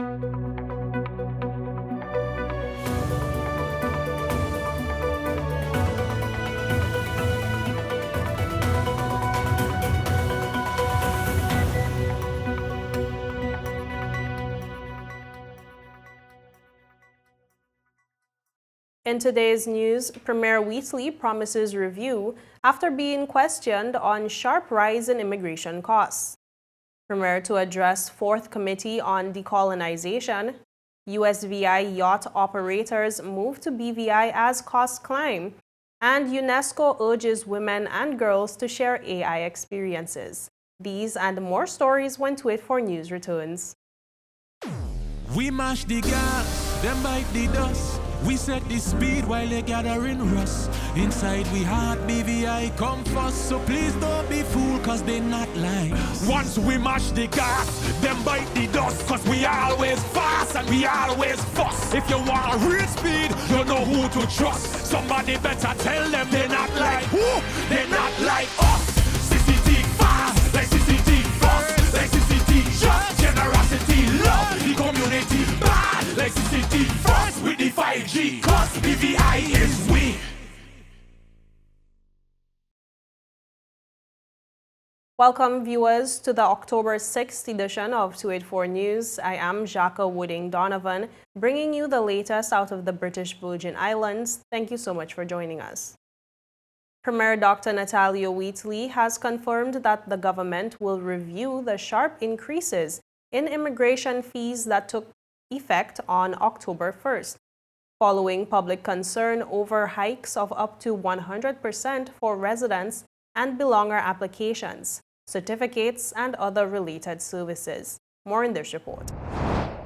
In today's news, Premier Wheatley promises review after being questioned on sharp rise in immigration costs. Premier to address Fourth Committee on Decolonization. USVI yacht operators move to BVI as costs climb. And UNESCO urges women and girls to share AI experiences. These and more stories when 284 News returns. We mash the gas, them bite the dust. We set the speed while they gathering rust. Inside we heart BVI come first. So please don't be fooled cause they not like us. Once we mash the gas, them bite the dust. Cause we always fast and we always fuss. If you want a real speed, you know who to trust. Somebody better tell them they're not like who? They're not like us. CCT fast, like CCT fast, like CCT just generosity, love the community bad, like CCT fast with the 5G. Cause BVI is we. Welcome viewers to the October 6th edition of 284 News. I am Jacka Wooding Donovan, bringing you the latest out of the British Virgin Islands. Thank you so much for joining us. Premier Dr. Natalia Wheatley has confirmed that the government will review the sharp increases in immigration fees that took effect on October 1st, following public concern over hikes of up to 100% for residents and belonger applications, certificates, and other related services. More in this report.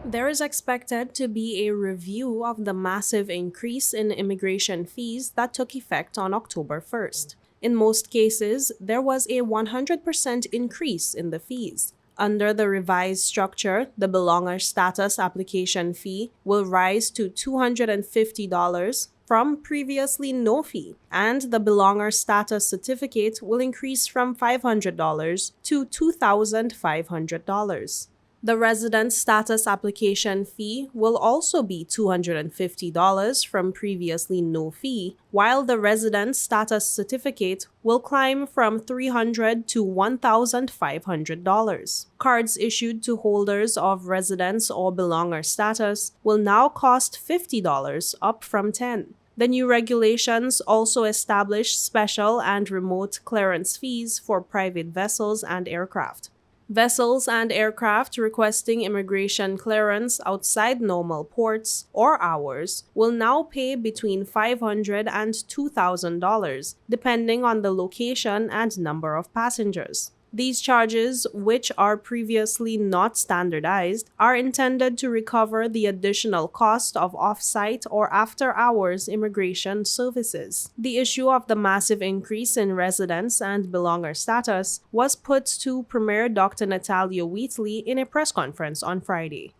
There is expected to be a review of the massive increase in immigration fees that took effect on October 1st. In most cases, there was a 100% increase in the fees. Under the revised structure, the belonger status application fee will rise to $250 from previously no fee, and the belonger status certificate will increase from $500 to $2,500. The resident status application fee will also be $250 from previously no fee, while the resident status certificate will climb from $300 to $1,500. Cards issued to holders of residence or belonger status will now cost $50, up from $10. The new regulations also establish special and remote clearance fees for private vessels and aircraft. Vessels and aircraft requesting immigration clearance outside normal ports or hours will now pay between $500 and $2,000, depending on the location and number of passengers. These charges, which are previously not standardized, are intended to recover the additional cost of off-site or after-hours immigration services. The issue of the massive increase in residence and belonger status was put to Premier Dr. Natalia Wheatley in a press conference on Friday.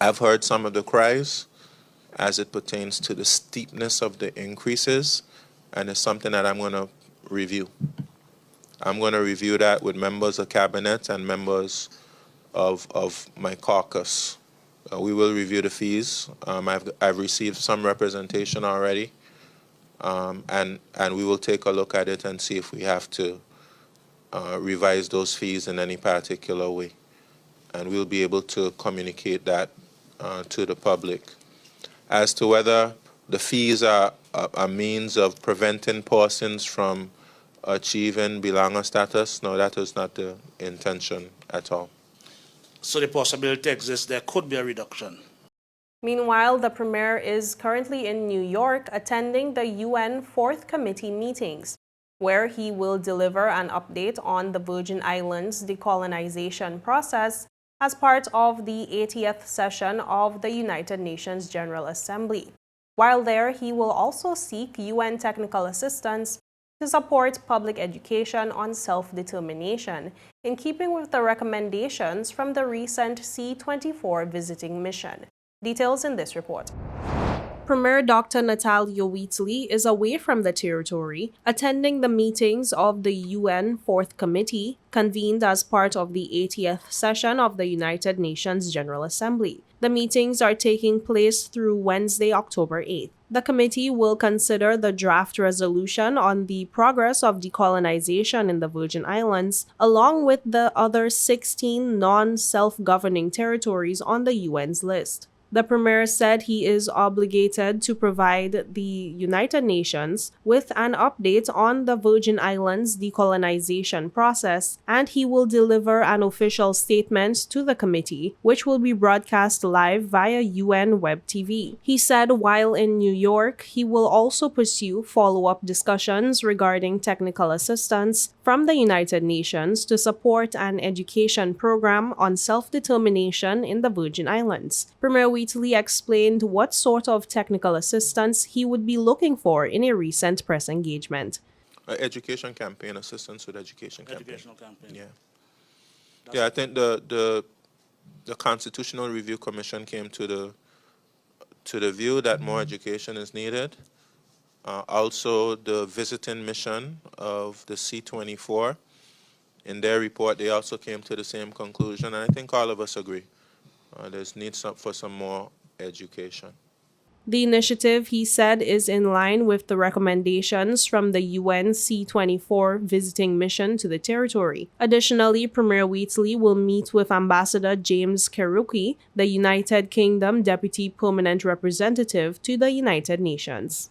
I've heard some of the cries as it pertains to the steepness of the increases, and it's something that I'm going to review. I'm going to review that with members of cabinet and members of my caucus. We will review the fees. I've received some representation already, and we will take a look at it and see if we have to revise those fees in any particular way. And we'll be able to communicate that to the public. As to whether the fees are a means of preventing persons from achieving belonger status, no, that is not the intention at all. So the possibility exists there could be a reduction. Meanwhile, the Premier is currently in New York attending the UN Fourth Committee meetings, where he will deliver an update on the Virgin Islands decolonization process as part of the 80th session of the United Nations General Assembly. While there, he will also seek UN technical assistance to support public education on self-determination, in keeping with the recommendations from the recent C-24 visiting mission. Details in this report. Premier Dr. Natalia Wheatley is away from the territory, attending the meetings of the UN Fourth Committee, convened as part of the 80th session of the United Nations General Assembly. The meetings are taking place through Wednesday, October 8th. The committee will consider the draft resolution on the progress of decolonization in the Virgin Islands, along with the other 16 non-self-governing territories on the UN's list. The Premier said he is obligated to provide the United Nations with an update on the Virgin Islands decolonization process, and he will deliver an official statement to the committee, which will be broadcast live via UN Web TV. He said while in New York, he will also pursue follow-up discussions regarding technical assistance from the United Nations to support an education program on self-determination in the Virgin Islands. Premier Wheatley explained what sort of technical assistance he would be looking for in a recent press engagement. Education campaign, assistance with education campaign. Educational campaign. Yeah, I think the Constitutional Review Commission came to the view that more education is needed. Also, the visiting mission of the C-24, in their report, they also came to the same conclusion, and I think all of us agree. There's need for some more education. The initiative, he said, is in line with the recommendations from the UN C-24 visiting mission to the territory. Additionally, Premier Wheatley will meet with Ambassador James Keruki, the United Kingdom Deputy Permanent Representative to the United Nations.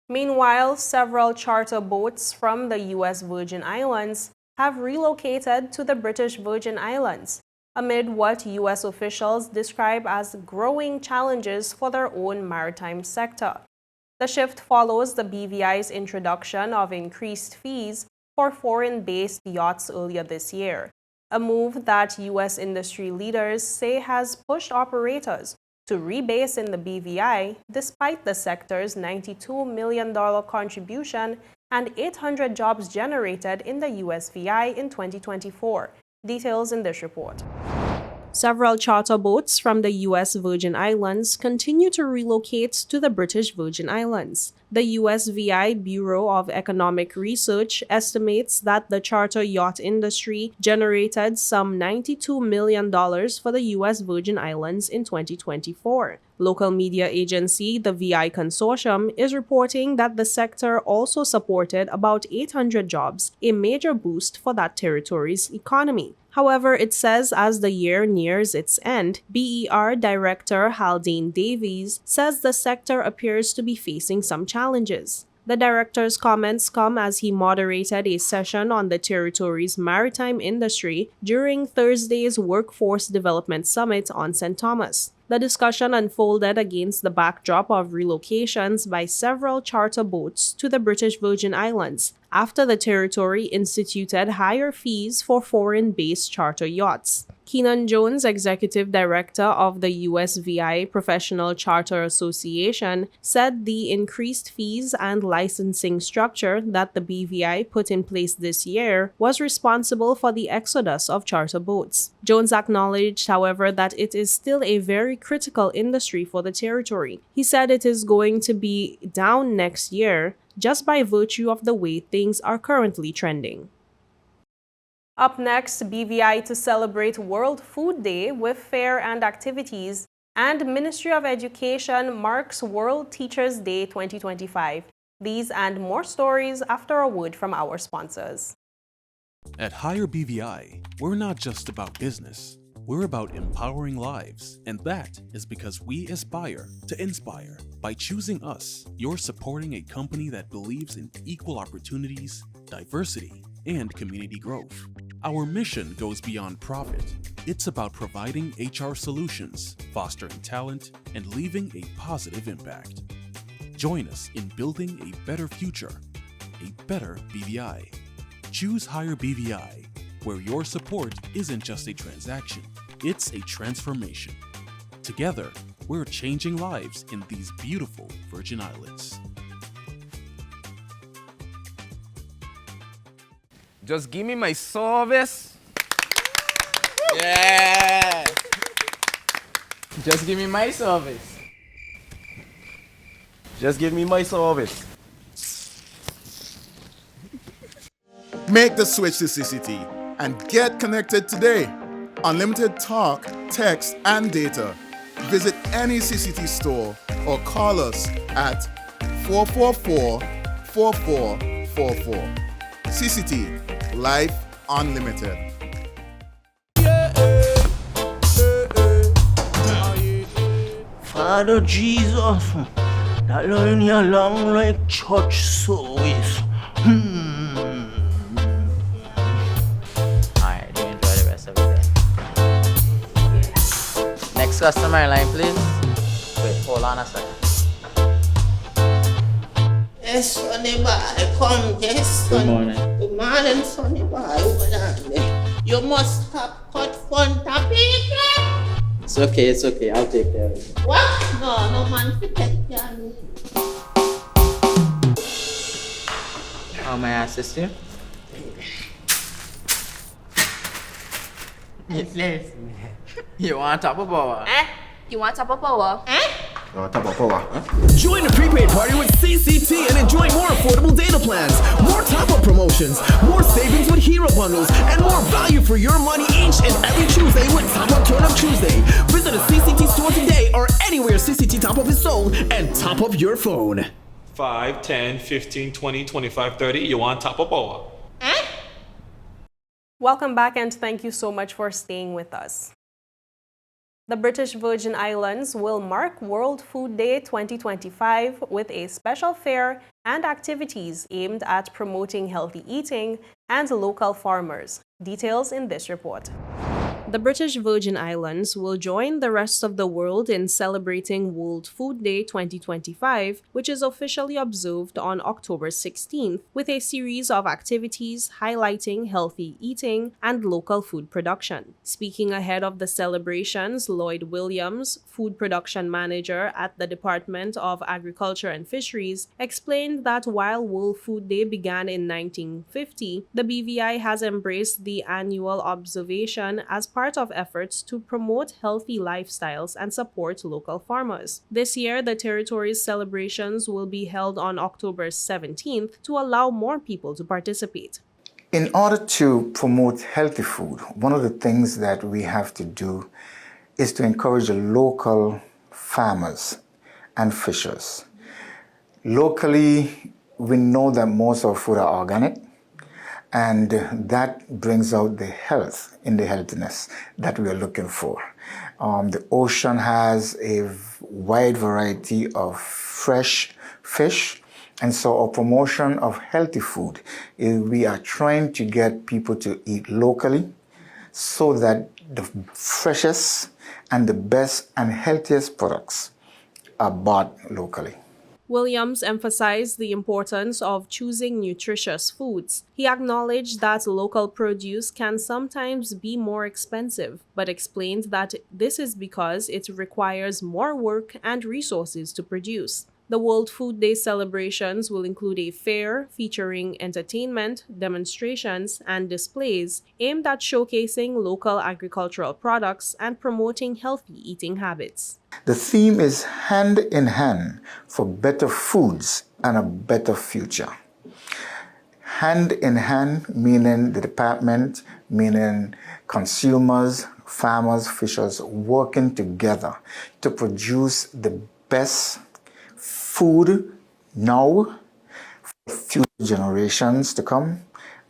Meanwhile, several charter boats from the U.S. Virgin Islands have relocated to the British Virgin Islands, amid what U.S. officials describe as growing challenges for their own maritime sector. The shift follows the BVI's introduction of increased fees for foreign-based yachts earlier this year, a move that U.S. industry leaders say has pushed operators to rebase in the BVI despite the sector's $92 million contribution and 800 jobs generated in the USVI in 2024. Details in this report. Several charter boats from the U.S. Virgin Islands continue to relocate to the British Virgin Islands. The USVI Bureau of Economic Research estimates that the charter yacht industry generated some $92 million for the U.S. Virgin Islands in 2024. Local media agency, the VI Consortium, is reporting that the sector also supported about 800 jobs, a major boost for that territory's economy. However, it says as the year nears its end, BER Director Haldane Davies says the sector appears to be facing some challenges. The director's comments come as he moderated a session on the territory's maritime industry during Thursday's Workforce Development Summit on St. Thomas. The discussion unfolded against the backdrop of relocations by several charter boats to the British Virgin Islands after the territory instituted higher fees for foreign-based charter yachts. Keenan Jones, executive director of the USVI Professional Charter Association, said the increased fees and licensing structure that the BVI put in place this year was responsible for the exodus of charter boats. Jones acknowledged, however, that it is still a very critical industry for the territory. He said it is going to be down next year just by virtue of the way things are currently trending. Up next, BVI to celebrate World Food Day with fair and activities, and Ministry of Education marks World Teachers Day 2025. These and more stories after a word from our sponsors. At Higher BVI, we're not just about business. We're about empowering lives, and that is because we aspire to inspire. By choosing us, you're supporting a company that believes in equal opportunities, diversity, and community growth. Our mission goes beyond profit. It's about providing HR solutions, fostering talent, and leaving a positive impact. Join us in building a better future, a better BVI. Choose Higher BVI, where your support isn't just a transaction, it's a transformation. Together, we're changing lives in these beautiful Virgin Islands. Just give me my service. Yeah. Just give me my service. Just give me my service. Make the switch to CCT and get connected today. Unlimited talk, text, and data. Visit any CCT store or call us at 444-4444. CCT, Life Unlimited. Father Jesus, that line here long like church service. Alright, do enjoy the rest of the day. Next customer line, please. Wait, hold on a second. Yes, Sonny boy, come, yes, son. Good morning. Good morning, Sonny boy. Hold on there. You must have cut front of people. It's okay, I'll take care of it. What? No man to take care of me. How may I assist you? Yes. You want top of power? You want top of power? Join the prepaid party with CCT and enjoy more affordable data plans, more top-up promotions, more savings with hero bundles, and more value for your money each and every Tuesday with Top Up Turn Up Tuesday. Visit a CCT store today or anywhere CCT Top Up is sold and top up your phone. 5, 10, 15, 20, 25, 30. You want top of power? Welcome back and thank you so much for staying with us. The British Virgin Islands will mark World Food Day 2025 with a special fair and activities aimed at promoting healthy eating and local farmers. Details in this report. The British Virgin Islands will join the rest of the world in celebrating World Food Day 2025, which is officially observed on October 16th, with a series of activities highlighting healthy eating and local food production. Speaking ahead of the celebrations, Lloyd Williams, food production manager at the Department of Agriculture and Fisheries, explained that while World Food Day began in 1950, the BVI has embraced the annual observation as part of efforts to promote healthy lifestyles and support local farmers. This year, the territory's celebrations will be held on October 17th to allow more people to participate. In order to promote healthy food, one of the things that we have to do is to encourage the local farmers and fishers. Locally, we know that most of our food are organic, and that brings out the health in the healthiness that we are looking for. The ocean has a wide variety of fresh fish, and so our promotion of healthy food is we are trying to get people to eat locally so that the freshest and the best and healthiest products are bought locally. Williams emphasized the importance of choosing nutritious foods. He acknowledged that local produce can sometimes be more expensive, but explained that this is because it requires more work and resources to produce. The World Food Day celebrations will include a fair featuring entertainment, demonstrations, and displays aimed at showcasing local agricultural products and promoting healthy eating habits. The theme is hand in hand for better foods and a better future. Hand in hand meaning the department, meaning consumers, farmers, fishers working together to produce the best food now for future generations to come,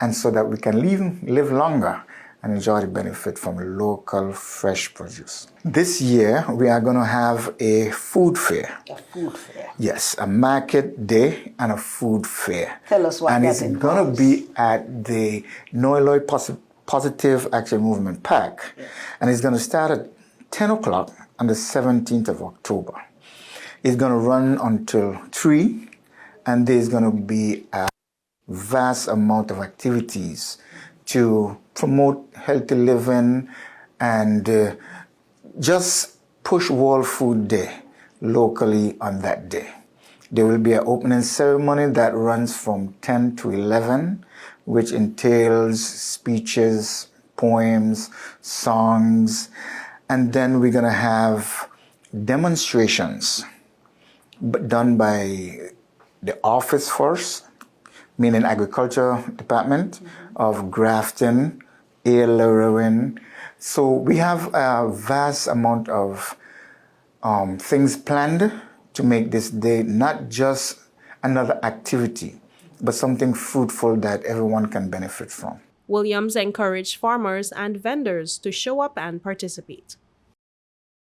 and so that we can live longer and enjoy the benefit from local fresh produce. This year we are going to have a food fair. A food fair? Yes, a market day and a food fair. Tell us what and that it's involves. going to be at the Noeloy Positive Action Movement Park. Yes. And it's going to start at 10 o'clock on the 17th of October. It's going to run until 3, and there's going to be a vast amount of activities to promote healthy living and just push World Food Day locally on that day. There will be an opening ceremony that runs from 10 to 11, which entails speeches, poems, songs, and then we're going to have demonstrations done by the office force, meaning agriculture department of Grafton, Aileron. So we have a vast amount of things planned to make this day not just another activity, but something fruitful that everyone can benefit from. Williams encouraged farmers and vendors to show up and participate.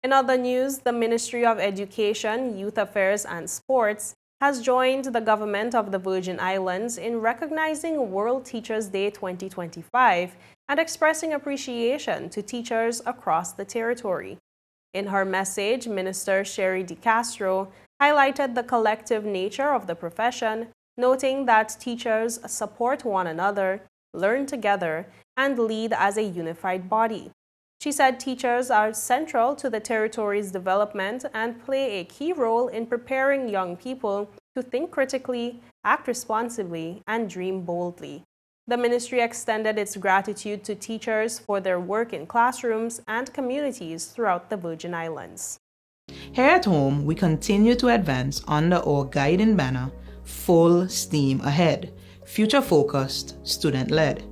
In other news, the Ministry of Education, Youth Affairs and Sports has joined the government of the Virgin Islands in recognizing World Teachers Day 2025 and expressing appreciation to teachers across the territory. In her message, Minister Sherry DeCastro highlighted the collective nature of the profession, noting that teachers support one another, learn together, and lead as a unified body. She said teachers are central to the territory's development and play a key role in preparing young people to think critically, act responsibly, and dream boldly. The ministry extended its gratitude to teachers for their work in classrooms and communities throughout the Virgin Islands. Here at home, we continue to advance under our guiding banner, Full Steam Ahead, future-focused, student-led.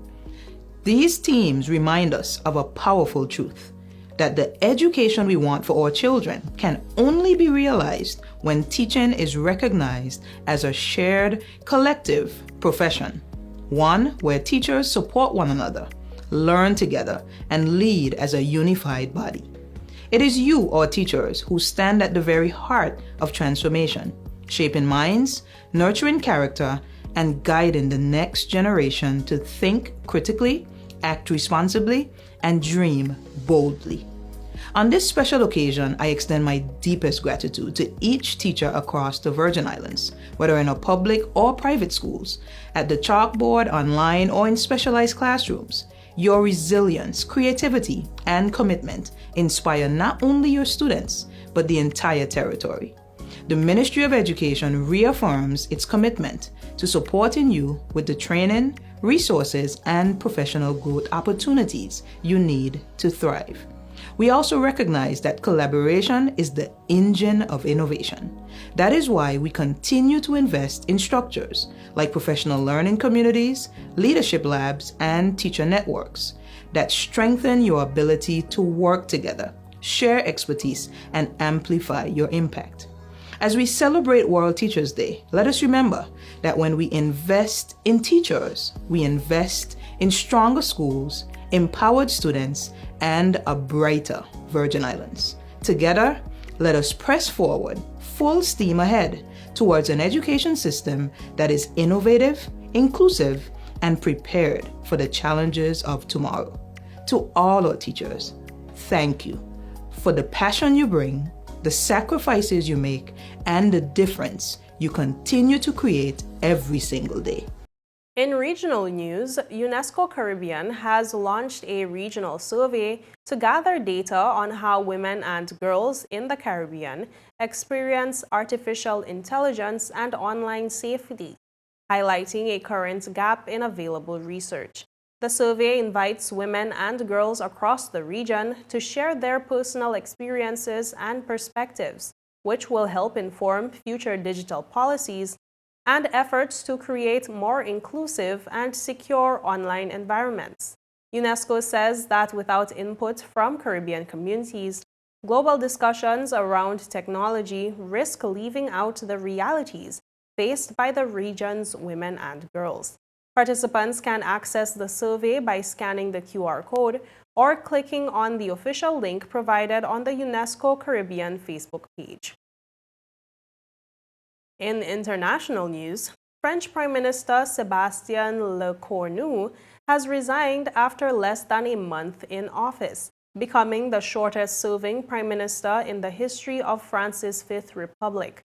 These themes remind us of a powerful truth, that the education we want for our children can only be realized when teaching is recognized as a shared, collective profession, one where teachers support one another, learn together, and lead as a unified body. It is you, our teachers, who stand at the very heart of transformation, shaping minds, nurturing character, and guiding the next generation to think critically, act responsibly, and dream boldly. On this special occasion, I extend my deepest gratitude to each teacher across the Virgin Islands, whether in our public or private schools, at the chalkboard, online, or in specialized classrooms. Your resilience, creativity, and commitment inspire not only your students, but the entire territory. The Ministry of Education reaffirms its commitment to supporting you with the training, resources, and professional growth opportunities you need to thrive. We also recognize that collaboration is the engine of innovation. That is why we continue to invest in structures like professional learning communities, leadership labs, and teacher networks that strengthen your ability to work together, share expertise, and amplify your impact. As we celebrate World Teachers Day, let us remember that when we invest in teachers, we invest in stronger schools, empowered students, and a brighter Virgin Islands. Together, let us press forward, full steam ahead, towards an education system that is innovative, inclusive, and prepared for the challenges of tomorrow. To all our teachers, thank you for the passion you bring, the sacrifices you make, and the difference you continue to create every single day. In regional news, UNESCO Caribbean has launched a regional survey to gather data on how women and girls in the Caribbean experience artificial intelligence and online safety, highlighting a current gap in available research. The survey invites women and girls across the region to share their personal experiences and perspectives, which will help inform future digital policies and efforts to create more inclusive and secure online environments. UNESCO says that without input from Caribbean communities, global discussions around technology risk leaving out the realities faced by the region's women and girls. Participants can access the survey by scanning the QR code or clicking on the official link provided on the UNESCO Caribbean Facebook page. In international news, French Prime Minister Sébastien LECORNU has resigned after less than a month in office, becoming the shortest-serving prime minister in the history of France's Fifth Republic.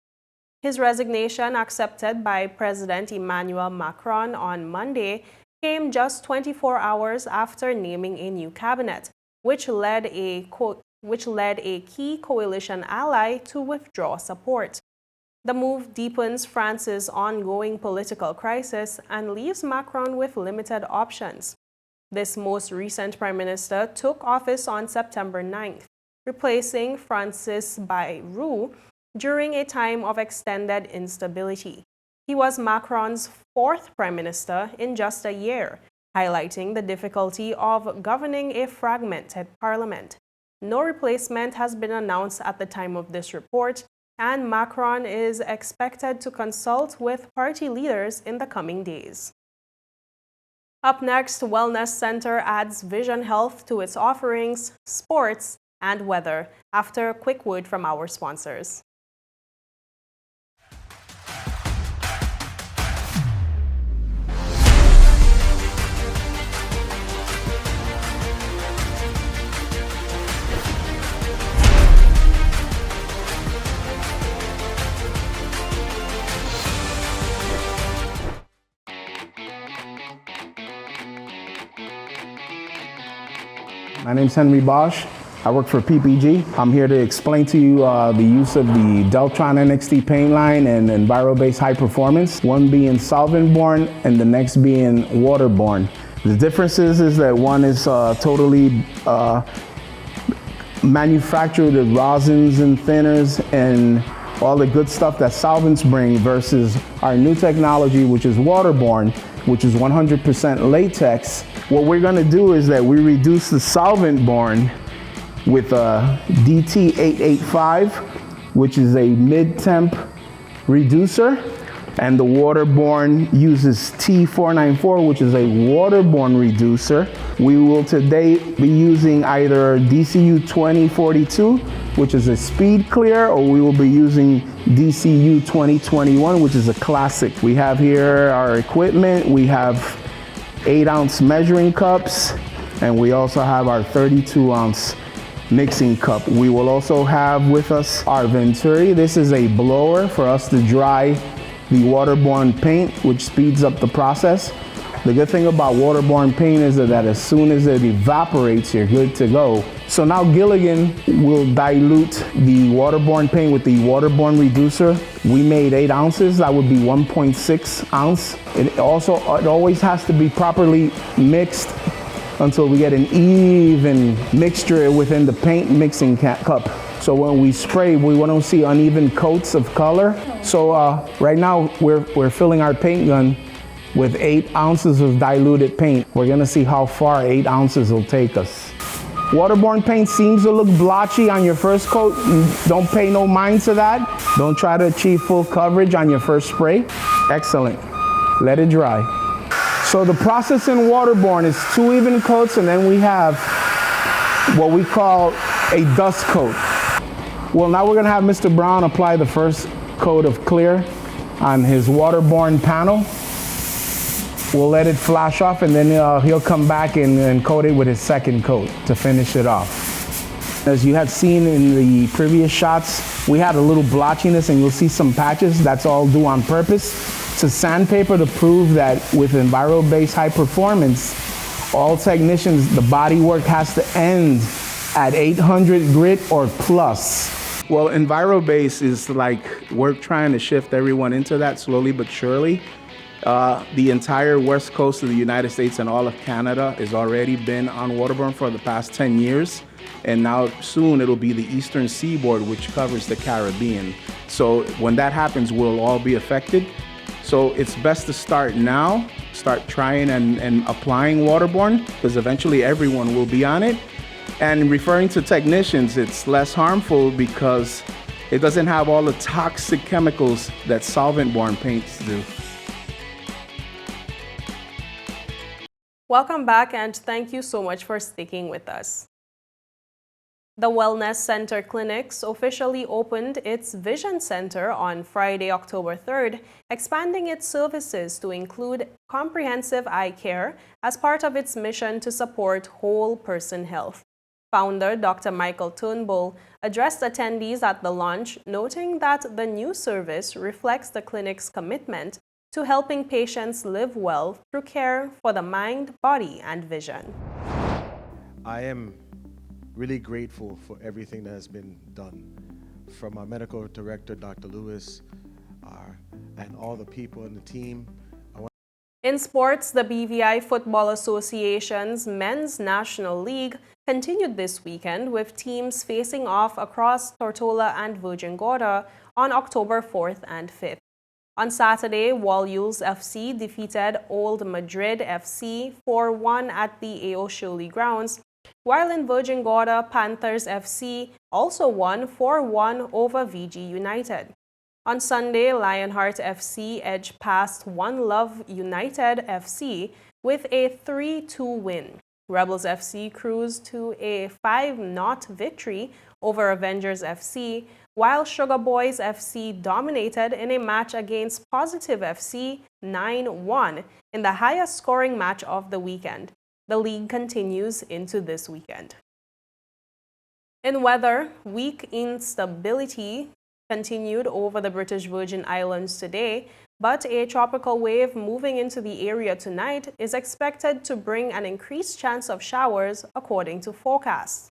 His resignation, accepted by President Emmanuel Macron on Monday, came just 24 hours after naming a new cabinet, which led a key coalition ally to withdraw support. The move deepens France's ongoing political crisis and leaves Macron with limited options. This most recent prime minister took office on September 9th, replacing Francis Bayrou, during a time of extended instability. He was Macron's fourth prime minister in just a year, highlighting the difficulty of governing a fragmented parliament. No replacement has been announced at the time of this report, and Macron is expected to consult with party leaders in the coming days. Up next, Wellness Center adds vision health to its offerings, sports, and weather, after a quick word from our sponsors. My name is Henry Bosch. I work for PPG. I'm here to explain to you the use of the Deltron NXT paint line and enviro-based high performance, one being solvent-borne and the next being waterborne. The difference is that one is totally manufactured with rosins and thinners and all the good stuff that solvents bring versus our new technology, which is waterborne, which is 100% latex. What we're gonna do is that we reduce the solvent-borne with a DT885, which is a mid-temp reducer, and the waterborne uses T494, which is a waterborne reducer. We will today be using either DCU 2042, which is a speed clear, or we will be using DCU 2021, which is a classic. We have here our equipment. We have 8-ounce measuring cups, and we also have our 32-ounce mixing cup. We will also have with us our Venturi. This is a blower for us to dry the waterborne paint, which speeds up the process. The good thing about waterborne paint is that as soon as it evaporates, you're good to go. So now Gilligan will dilute the waterborne paint with the waterborne reducer. We made 8 ounces, that would be 1.6 ounce. It always has to be properly mixed until we get an even mixture within the paint mixing cup. So when we spray, we don't see uneven coats of color. So right now we're filling our paint gun with 8 ounces of diluted paint. We're gonna see how far 8 ounces will take us. Waterborne paint seems to look blotchy on your first coat. Don't pay no mind to that. Don't try to achieve full coverage on your first spray. Excellent. Let it dry. So the process in waterborne is 2 even coats, and then we have what we call a dust coat. Well, now we're gonna have Mr. Brown apply the first coat of clear on his waterborne panel. We'll let it flash off, and then he'll come back and coat it with his second coat to finish it off. As you had seen in the previous shots, we had a little blotchiness, and you'll see some patches. That's all due on purpose to sandpaper to prove that with enviro-based high performance, all technicians, the body work has to end at 800 grit or plus. Well, enviro-based is like we're trying to shift everyone into that slowly but surely. The entire west coast of the United States and all of Canada has already been on waterborne for the past 10 years. And now soon it'll be the eastern seaboard, which covers the Caribbean. So when that happens, we'll all be affected. So it's best to start now, start trying and applying waterborne, because eventually everyone will be on it. And referring to technicians, it's less harmful because it doesn't have all the toxic chemicals that solvent-borne paints do. Welcome back, and thank you so much for sticking with us. The Wellness Center Clinics officially opened its Vision Center on Friday, October 3rd, expanding its services to include comprehensive eye care as part of its mission to support whole person health. Founder Dr. Michael Turnbull addressed attendees at the launch, noting that the new service reflects the clinic's commitment to helping patients live well through care for the mind, body, and vision. I am really grateful for everything that has been done from our medical director, Dr. Lewis, and all the people in the team. In sports, the BVI Football Association's Men's National League continued this weekend with teams facing off across Tortola and Virgin Gorda on October 4th and 5th. On Saturday, Wolules FC defeated Old Madrid FC 4-1 at the A.O. Shirley grounds, while in Virgin Gorda, Panthers FC also won 4-1 over VG United. On Sunday, Lionheart FC edged past One Love United FC with a 3-2 win. Rebels FC cruised to a 5-0 victory over Avengers FC, while Sugar Boys FC dominated in a match against Positive FC 9-1 in the highest scoring match of the weekend. The league continues into this weekend. In weather, weak instability continued over the British Virgin Islands today, but a tropical wave moving into the area tonight is expected to bring an increased chance of showers, according to forecasts.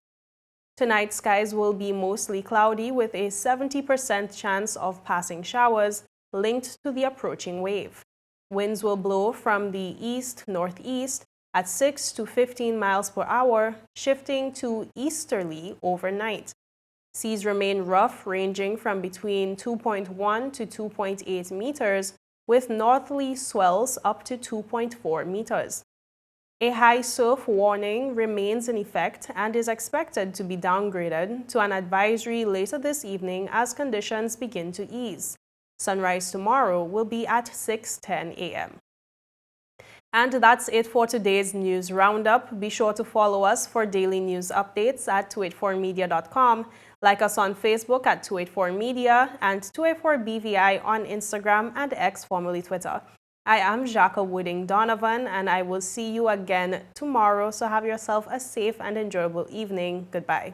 Tonight, skies will be mostly cloudy with a 70% chance of passing showers linked to the approaching wave. Winds will blow from the east-northeast at 6 to 15 miles per hour, shifting to easterly overnight. Seas remain rough, ranging from between 2.1 to 2.8 meters, with northerly swells up to 2.4 meters. A high surf warning remains in effect and is expected to be downgraded to an advisory later this evening as conditions begin to ease. Sunrise tomorrow will be at 6:10 a.m. And that's it for today's news roundup. Be sure to follow us for daily news updates at 284media.com. Like us on Facebook at 284media and 284BVI on Instagram and X, formerly Twitter. I am Jacques Wooding Donovan, and I will see you again tomorrow. So have yourself a safe and enjoyable evening. Goodbye.